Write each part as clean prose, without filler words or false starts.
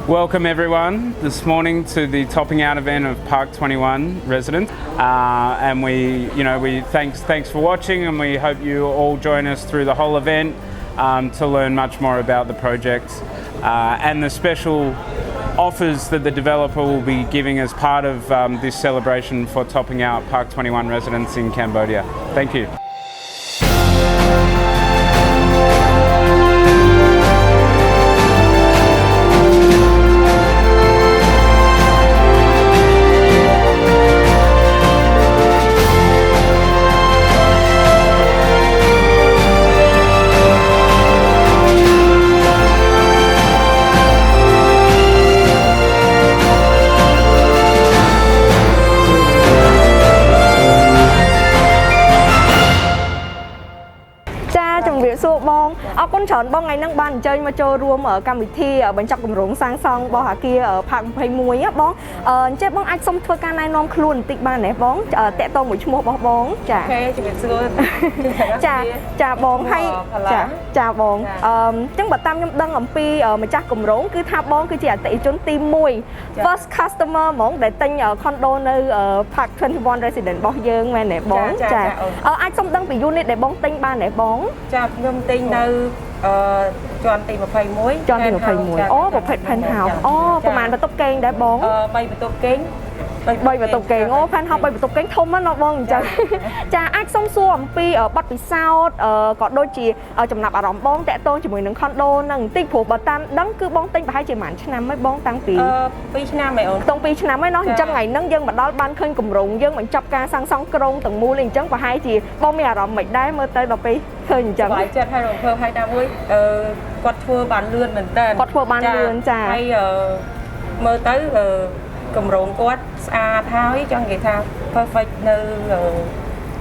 Welcome everyone this morning to the topping out event of Park 21 residents, and we thanks for watching, and we hope you all join us through the whole event to learn much more about the project and the special offers that the developer will be giving as part of this celebration for topping out Park 21 residents in Cambodia. Thank you. Bong, ở con chọn bong ngày nắng ban chơi mà cho room ở cam vị thi ở bên trong cùng rốn sang song bong hạ kia ở Park 21 á bong, chơi bong anh xong thưa ca này non luôn tịch ban này bong, tẹt to một chút bong, chà, chà bong hay, chà bong, chẳng bật tam nhâm đăng ẩm pi ở mà chắc cùng rốn cứ tháp bong cứ chỉ tị trốn tim mùi, first customer mong để tinh ở condo nơi ở Park 21 resident bong dương mà này bong, chà, anh xong đăng bị unit để bong tinh ban này bong, chà nhâm tinh nơi chọn tìm một phẩy muối chọn tìm một phẩy muối một phẩy pan hàoประมาณประตูเก่งได้บ้องใบประตูเก่งใบประตูเก่งpan hàoใบประตูเก่งทมnóบ้องจ้ะจ้ะanh xong xuôi ẩm pi ở bắt bị sao có đôi chị chấm nạp ở rõmบ้องแต่ต้นchỉ mới nâng condo nâng tinh phủ bờ tam đắng cứบ้องtinh phải chỉ màn năm mấyบ้องtăngปีnăm mày ổn tôngปีnăm mấy nó trăm ngày nâng dân mà đó ban khơi cùng rụng dân mình chọc ca sang sóng krong từng mua liền trắng và hai chịบ้องmày ở rõm mình đái mơ tới đầuปีkhơi chẳng phải chết hai đồng thơm hai năm muối quạt thua bàn lươn mình tên quạt thua bàn lươn chà hay mơ tới cùng rộn quát tháo cho người ta perfect nơi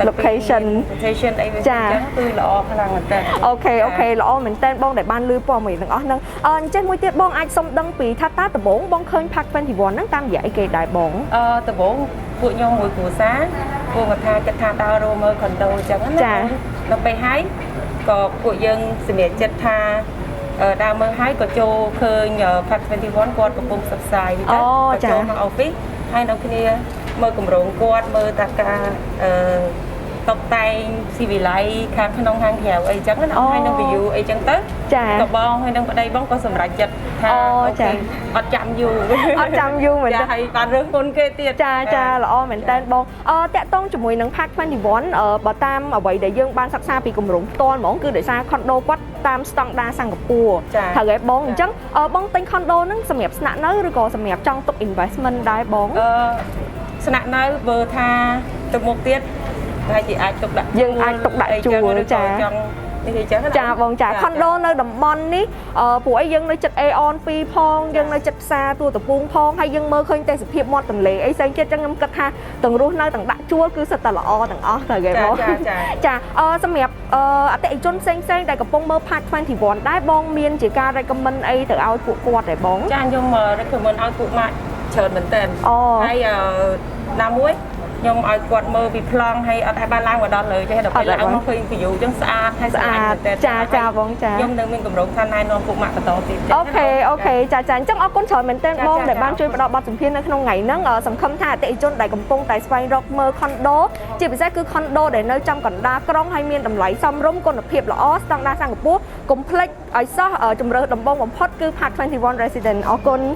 location chà tư lọ là mình tên ok lọ mình tên bong để ban lươn po mình đừng nâng trên môi tiết bong ai xong đăng pì thắt tá từ bốn bong khơi Park 21 nắng tam giải kề đại bong từ bốn vụ nhau mùi của sáng vụ mà tha cái tha đau rô mơ còn đâu chẳng nó bay hái có của dân sự miệt chất tha đa mơ hái có cho khơi nhờ Park 21 quạt của bông sập xài có cho mà office hai năm kia mơ cùng rộn quạt mơ ta cả tóc tay xì vì lại khám khăn ông hang hèo ấy chẳng nó hai năm ví ấy chẳng tới có bong hai năm ở đây bong có sầm rải chật ở chạm du mình hay bàn rương con kê tiệt cha là mình tên bong tẹt tông cho mùi nắng Park 21 ở bờ tam ở vậy để dương ban sắc xa vì cùng rộn tôn món cứ để xa condo quát tam standard Singapore thằng cái bong chẳng bong tên condo nó sầm nhập sạn nới rồi còn sầm nhập trong tục investment đai bong sạn nới vừa tha từ một tiết hay chị ai tục đại dương ai tục đại chùa trà vòng trà condo nơi đầm bon ní của ấy dân nơi chật aeon phi phong dân nơi chật xa tua tập buông phong hay dân mơ khơi tên sự hiệp một tầng lệ ấy xây chết trong năm cất ha tầng ruột nơi tầng đại chùa cứ sợ là o tầng o thời ghé bó trà xâm nhập tại chôn xanh xanh đại cặp bông mơ Park 21 đái bong miên chỉ ca recommend ấy từ ao của quạt để bóng trà nhưng mà recommend ao của mại chờ mình tên hay nam muối nhưng ai quạt mơ bị plong hay ở hai ba lan và đo lời cho hay đọc lại ông khuyên ví dụ trong xa hay xa trà bóng trà nhưng đừng mình cùng rộng thanh này non cũng mặc tổ tiếp ok trà chắc ở con trời mình tên bông để ban chơi đọc bát sủng phiên nơi không ngày nắng ở sầm khâm tha tại chôn đại cầm pông tại spy rock mơ condo chỉ bị cứ condo để nơi trong còn đa krong hay miền đầm lấy xong rung con được hiệp là tăng đa sang của complex ở xa ở trong rừng đầm bông của Park cứ Park 21 resident ở con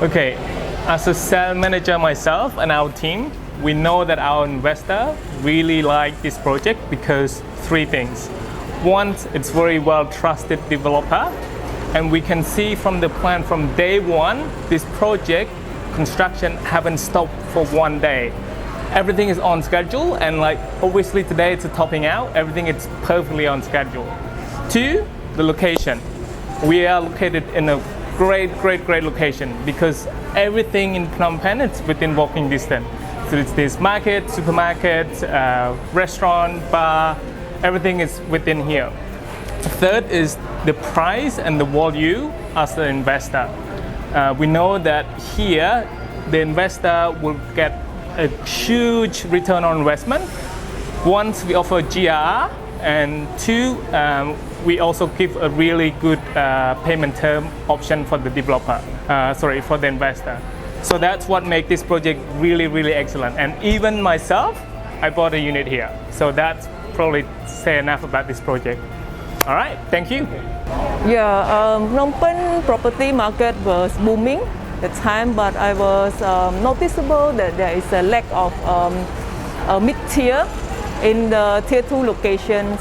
Okay, as a sales manager myself and our team, we know that our investor really like this project because three things. One, it's very well trusted developer, and we can see from the plan from day one, this project construction haven't stopped for one day. Everything is on schedule, and like obviously today it's a topping out, everything is perfectly on schedule. Two, the location. We are located in a great location because everything in Phnom Penh is within walking distance. So it's this market, supermarket, restaurant, bar, everything is within here. Third is the price and the value as the investor. We know that here the investor will get a huge return on investment. Once we offer GRR, and two, we also give a really good payment term option for the developer, for the investor. So that's what makes this project really, really excellent. And even myself, I bought a unit here. So that's probably say enough about this project. All right, thank you. Yeah, Phnom Penh property market was booming at the time, but I was noticeable that there is a lack of mid-tier in the tier 2 locations.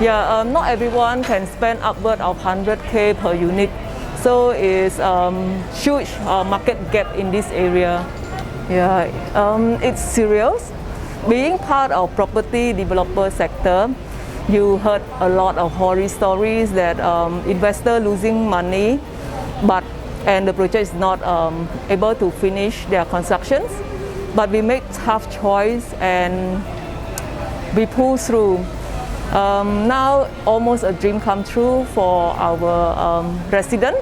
Yeah, not everyone can spend upward of 100K per unit. So it's huge market gap in this area. Yeah, it's serious. Being part of property developer sector, you heard a lot of horror stories that investor losing money, and the project is not able to finish their constructions. But we make tough choice and we pull through. Now almost a dream come true for our resident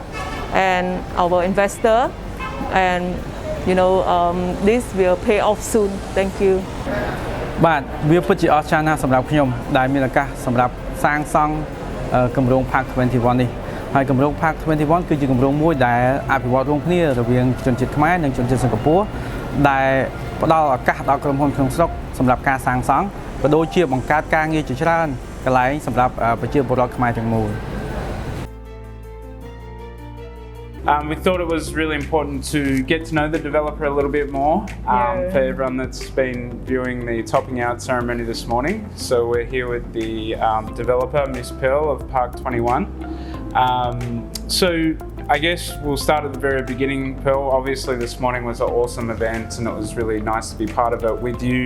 and our investor, and this will pay off soon. Thank you. បាទវាពិតជាអស្ចារ្យណាស់សម្រាប់ខ្ញុំដែលមានឱកាសសម្រាប់សាងសង់គម្រោង PARC 21 នេះហើយគម្រោង PARC 21 គឺជាគម្រោងមួយដែលអភិវឌ្ឍរួមគ្នារវាងជនជាតិខ្មែរនិងជនជាតិសិង្ហបុរីដែលផ្ដល់ឱកាសដល់ក្រុមហ៊ុនក្នុងស្រុកសម្រាប់ការសាងសង់ក៏ដូចជាបង្កើតការងារជាច្រើនកន្លែងសម្រាប់ប្រជាពលរដ្ឋខ្មែរទាំងមូល We thought it was really important to get to know the developer a little bit more for everyone that's been viewing the topping out ceremony this morning. So we're here with the developer, Miss Pearl of PARC 21. So I guess we'll start at the very beginning. Pearl, obviously this morning was an awesome event and it was really nice to be part of it with you.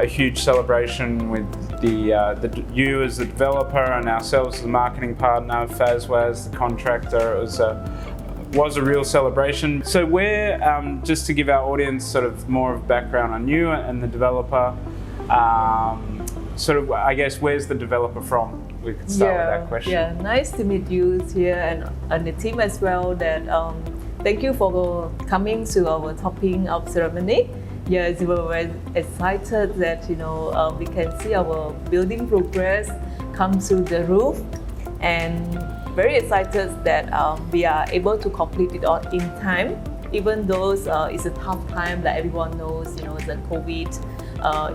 A huge celebration with you as the developer and ourselves as the marketing partner, FazWaz the contractor. It was a real celebration. So we're just to give our audience sort of more of background on you and the developer. Sort of, I guess, where's the developer from? We could start with that question. Yeah, nice to meet you here and the team as well. That thank you for coming to our topping up ceremony. Yes, we were very excited that we can see our building progress come to the roof, and very excited that we are able to complete it all in time. Even though it's a tough time, like everyone knows, the COVID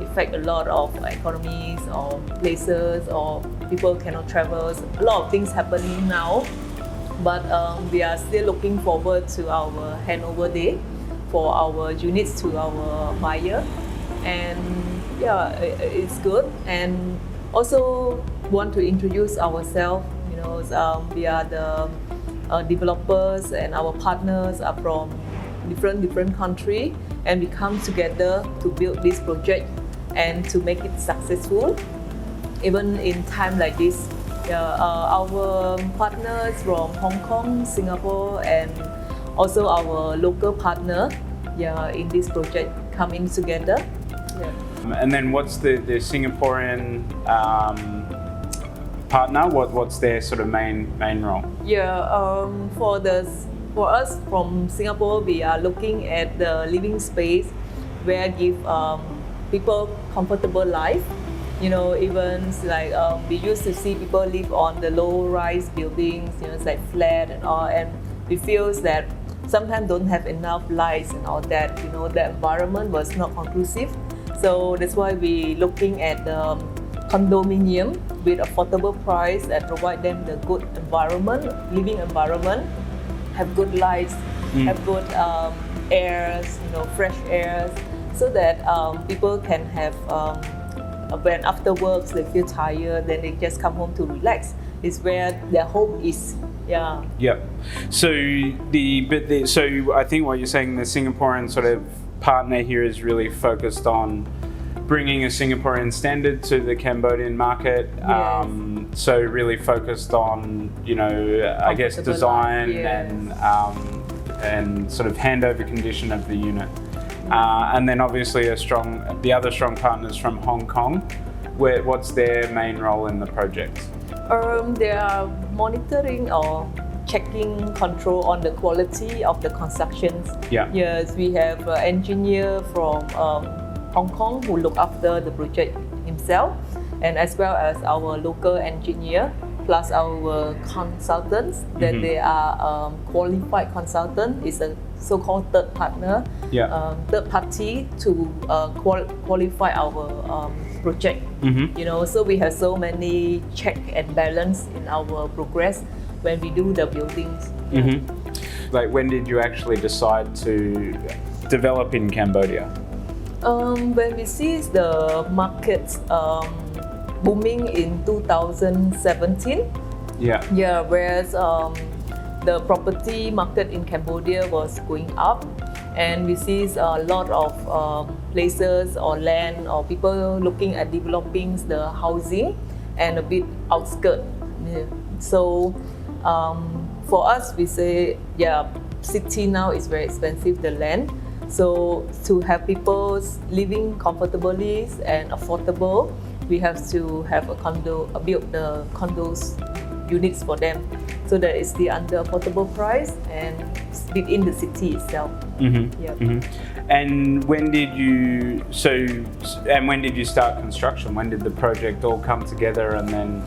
affect a lot of economies or places, or people cannot travel. A lot of things happening now, but we are still looking forward to our handover day for our units to our buyer, and yeah, it's good. And also want to introduce ourselves. We are the developers, and our partners are from different country, and we come together to build this project and to make it successful. Even in time like this, our partners from Hong Kong, Singapore, and also our local partner in this project coming together. And then what's the Singaporean partner? What's their sort of main role? For us from Singapore, we are looking at the living space where give people comfortable life. Even like we used to see people live on the low-rise buildings, it's like flat and all, and we feel that sometimes don't have enough lights and all that. The environment was not conclusive, so that's why we looking at the condominium with affordable price that provide them the good environment, living environment, have good lights, have good airs, fresh airs, so that people can have when after work they feel tired, then they just come home to relax. It's where their home is. Yeah. So so I think what you're saying, the Singaporean sort of partner here is really focused on bringing a Singaporean standard to the Cambodian market. Yes. So really focused on, I guess design and sort of handover condition of the unit. And then obviously the other strong partners from Hong Kong. What's their main role in the project? They are monitoring or checking control on the quality of the constructions. Yeah. Yes, we have an engineer from Hong Kong who look after the project himself, and as well as our local engineer, plus our consultants, that they are qualified consultant, is a so-called third partner, third party to qualify our project. You know, so we have so many check and balance in our progress when we do the buildings. Like, when did you actually decide to develop in Cambodia? When we see the market booming in 2017, yeah, whereas the property market in Cambodia was going up, and we see a lot of places or land or people looking at developing the housing and a bit outskirts. Yeah. So for us, we say, yeah, city now is very expensive, the land. So to have people living comfortably and affordable, we have to have build the condos units for them, so that it's the under affordable price and within the city itself. And when did you start construction? When did the project all come together, and then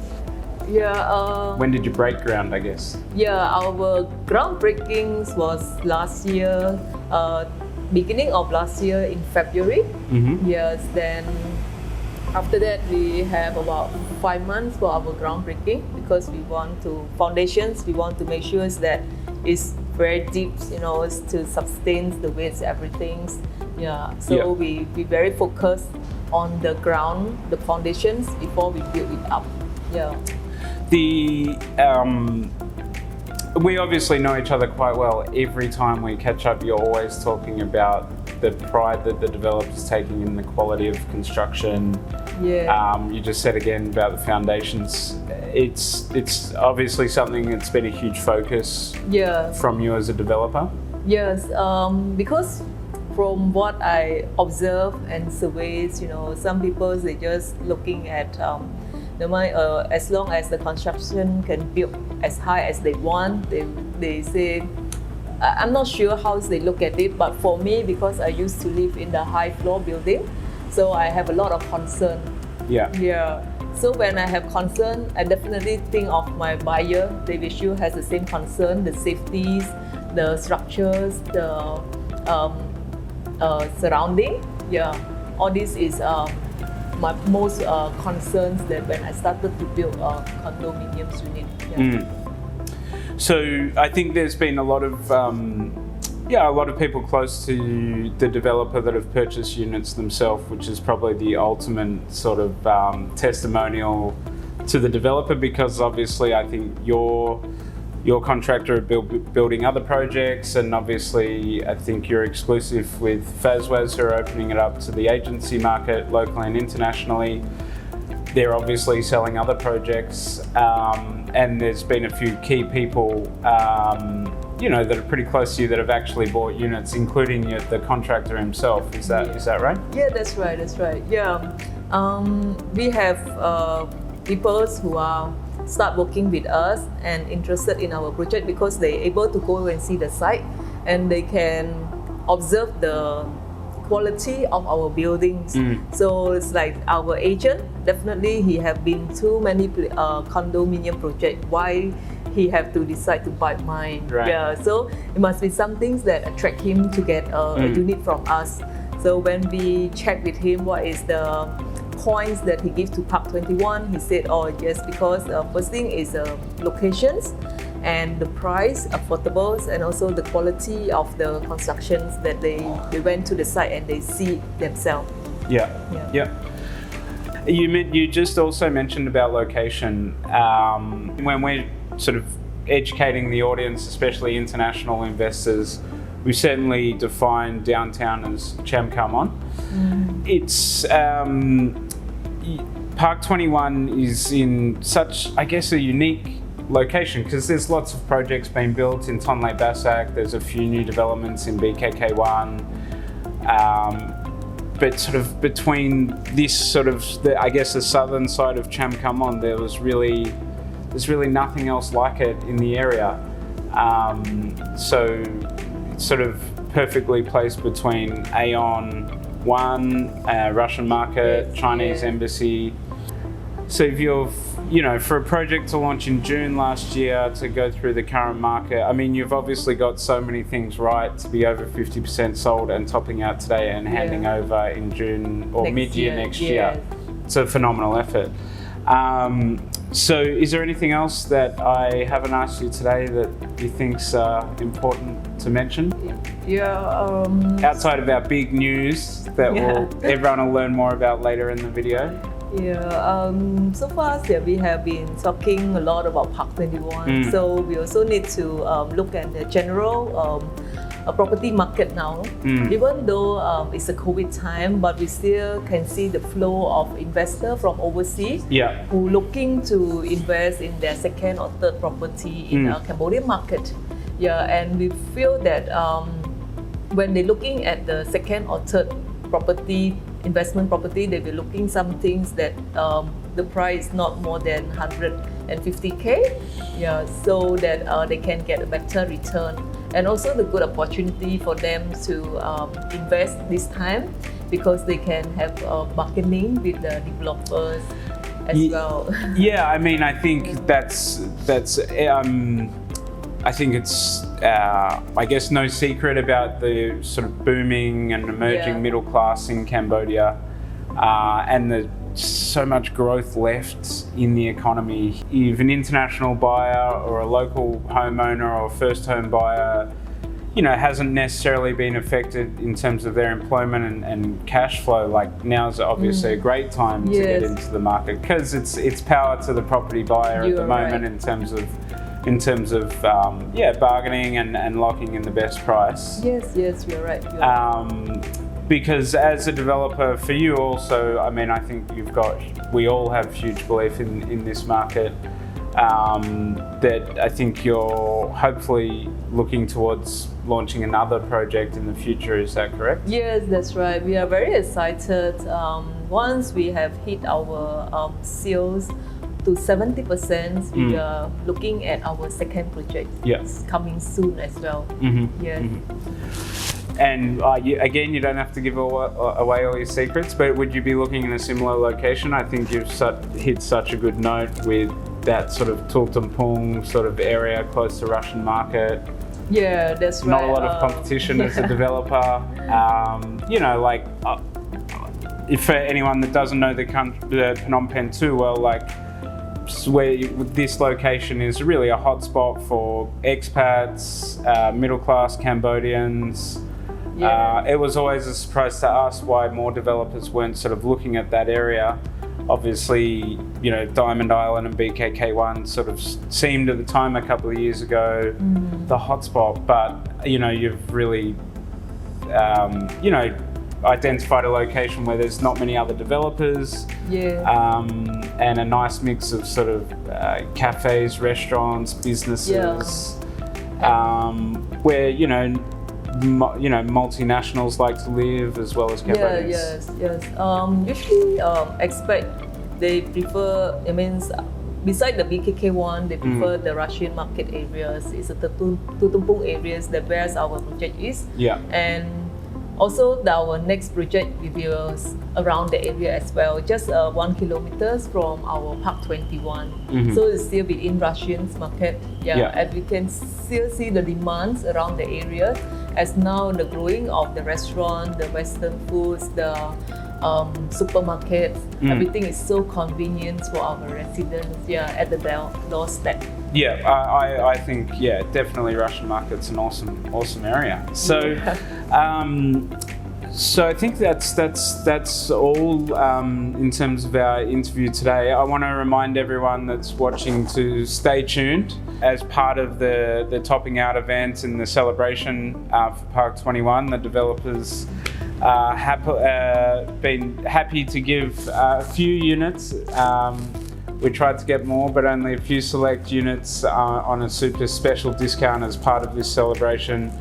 when did you break ground, I guess? Yeah, our groundbreakings was last year, beginning of last year in February. Yes, then after that we have about 5 months for our groundbreaking, because we want to make sure that it's very deep, you know, to sustain the weights, everything. Yeah, so we very focused on the ground, the foundations, before we build it up. Yeah. We obviously know each other quite well. Every time we catch up, you're always talking about the pride that the developer's taking in the quality of construction. You just said again about the foundations. It's obviously something that's been a huge focus from you as a developer. Yes, because from what I observe and surveys, you know, some people, they just looking at as long as the construction can build as high as they want, they say, I'm not sure how they look at it, but for me, because I used to live in the high floor building, so I have a lot of concern. Yeah. So when I have concern, I definitely think of my buyer. They will has the same concern, the safeties, the structures, the surrounding. Yeah, all this is my most concerns that when I started to build a condominiums unit. So I think there's been a lot of people close to the developer that have purchased units themselves, which is probably the ultimate sort of testimonial to the developer, because obviously I think your contractor building other projects, and obviously I think you're exclusive with FazWaz, who are opening it up to the agency market locally and internationally. They're obviously selling other projects, and there's been a few key people that are pretty close to you that have actually bought units, including the contractor himself. Is that right? Yeah, that's right. Yeah, we have people who are start working with us and interested in our project, because they're able to go and see the site and they can observe the quality of our buildings. So it's like our agent, definitely he have been to many condominium project. Why he have to decide to buy mine? Right. Yeah, so it must be some things that attract him to get a unit from us. So when we check with him what is the points that he gives to PARC 21, he said, oh yes, because first thing is locations and the price, affordables, and also the quality of the constructions that they went to the site and they see themselves. Yeah. You just also mentioned about location. When we're sort of educating the audience, especially international investors, we certainly define downtown as Chamkarmon. It's PARC 21 is in such, I guess, a unique location, because there's lots of projects being built in Tonle Basak. There's a few new developments in BKK1, but sort of between this sort of the southern side of Chamkarmon, there's really nothing else like it in the area. So it's sort of perfectly placed between Aeon 1, Russian market, Yes, Chinese yeah. embassy. So if you've, you know, for a project to launch in June last year to go through the current market, I mean, you've obviously got so many things right to be over 50% sold and topping out today and handing over in June or Next mid-year year, next year. yes. It's a phenomenal effort. So is there anything else that I haven't asked you today that you think's important to mention? Yeah. Outside of our big news that everyone will learn more about later in the video? Yeah, so far we have been talking a lot about PARC 21, so we also need to look at the general property market now. Even though it's a COVID time, but we still can see the flow of investors from overseas who looking to invest in their second or third property in our Cambodian market. Yeah, and we feel that when they're looking at the second or third property, investment property, they'll be looking some things that the price is not more than 150K, so that they can get a better return. And also the good opportunity for them to invest this time because they can have bargaining with the developers as well. Yeah, I mean, I think that's I think it's, I guess, no secret about the sort of booming and emerging middle class in Cambodia, and there's so much growth left in the economy. If an international buyer or a local homeowner or first home buyer, you know, hasn't necessarily been affected in terms of their employment and cash flow, like now's obviously a great time to get into the market because it's power to the property buyer at the moment in terms of bargaining and locking in the best price. Yes, you're right. Because as a developer, for you also, I mean, I think we all have huge belief in this market, that I think you're hopefully looking towards launching another project in the future, is that correct? Yes, that's right. We are very excited. Once we have hit our sales to 70%, we are looking at our second project. It's coming soon as well. And you don't have to give away all your secrets, but would you be looking in a similar location? I think you've hit such a good note with that sort of Tultumpung sort of area close to Russian market. Yeah, that's right. Not a lot of competition as a developer. You know, like, if for anyone that doesn't know the Phnom Penh too well, like, where this location is really a hotspot for expats, middle-class Cambodians. It was always a surprise to us why more developers weren't sort of looking at that area. Obviously, you know, Diamond Island and BKK1 sort of seemed at the time a couple of years ago the hotspot, but, you know, you've really, you know, identified a location where there's not many other developers, and a nice mix of sort of cafes, restaurants, businesses, where you know multinationals like to live as well as Cambodians. Usually, expat they prefer. It means beside the BKK1, they prefer the Russian market areas. It's the Tultumpung areas that where our project is. And also, our next project will be around the area as well, just 1 kilometer from our PARC 21. So it's still within Russian's market. And we can still see the demands around the area as now the growing of the restaurant, the Western foods, the supermarkets, everything is so convenient for our residents at the doorstep. I think definitely Russian market's an awesome area. So so I think that's all in terms of our interview today. I want to remind everyone that's watching to stay tuned as part of the topping out event and the celebration for PARC 21. The developers been happy to give a few units. We tried to get more, but only a few select units on a super special discount as part of this celebration,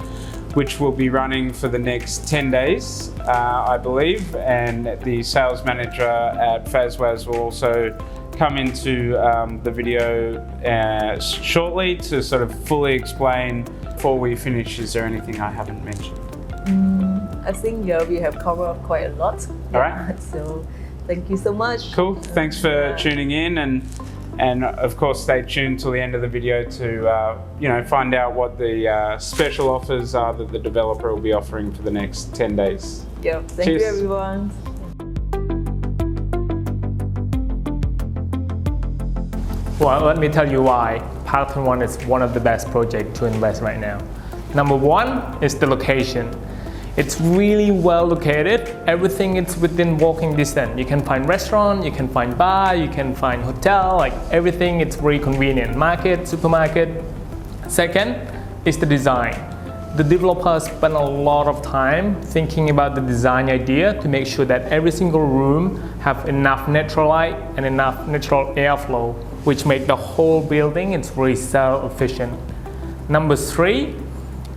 which will be running for the next 10 days, I believe. And the sales manager at FazWaz will also come into the video shortly to sort of fully explain. Before we finish, is there anything I haven't mentioned? I think we have covered quite a lot. All right. So thank you so much. Cool. Thanks for tuning in, and of course stay tuned till the end of the video to find out what the special offers are that the developer will be offering for the next 10 days. Yeah. Thank Cheers. you, everyone. Well, let me tell you why PARC 21 is one of the best projects to invest right now. Number one is the location. It's really well located. Everything is within walking distance. You can find restaurant, you can find bar, you can find hotel, like everything. It's very convenient. Market, supermarket. Second is the design. The developers spent a lot of time thinking about the design idea to make sure that every single room have enough natural light and enough natural airflow, which make the whole building it's very self-efficient. Number three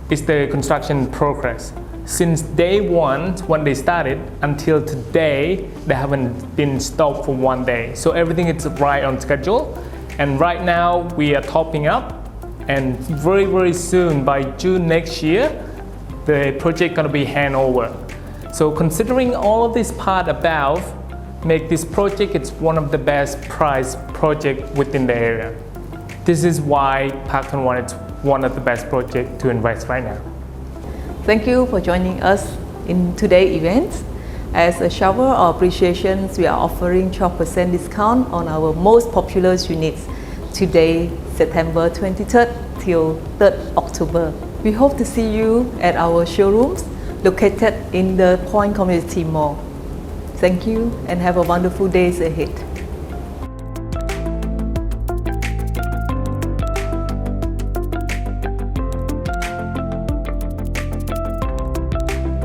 is the construction progress. Since day one, when they started, until today, they haven't been stopped for one day. So everything is right on schedule. And right now, we are topping up. And very, very soon, by June next year, the project gonna be hand over. So considering all of this part above, make this project it's one of the best price project within the area. This is why PARC 21 is one of the best projects to invest right now. Thank you for joining us in today's event. As a shower of appreciation, we are offering 12% discount on our most popular units today, September 23rd till 3rd October. We hope to see you at our showrooms located in the Point Community Mall. Thank you and have a wonderful day ahead.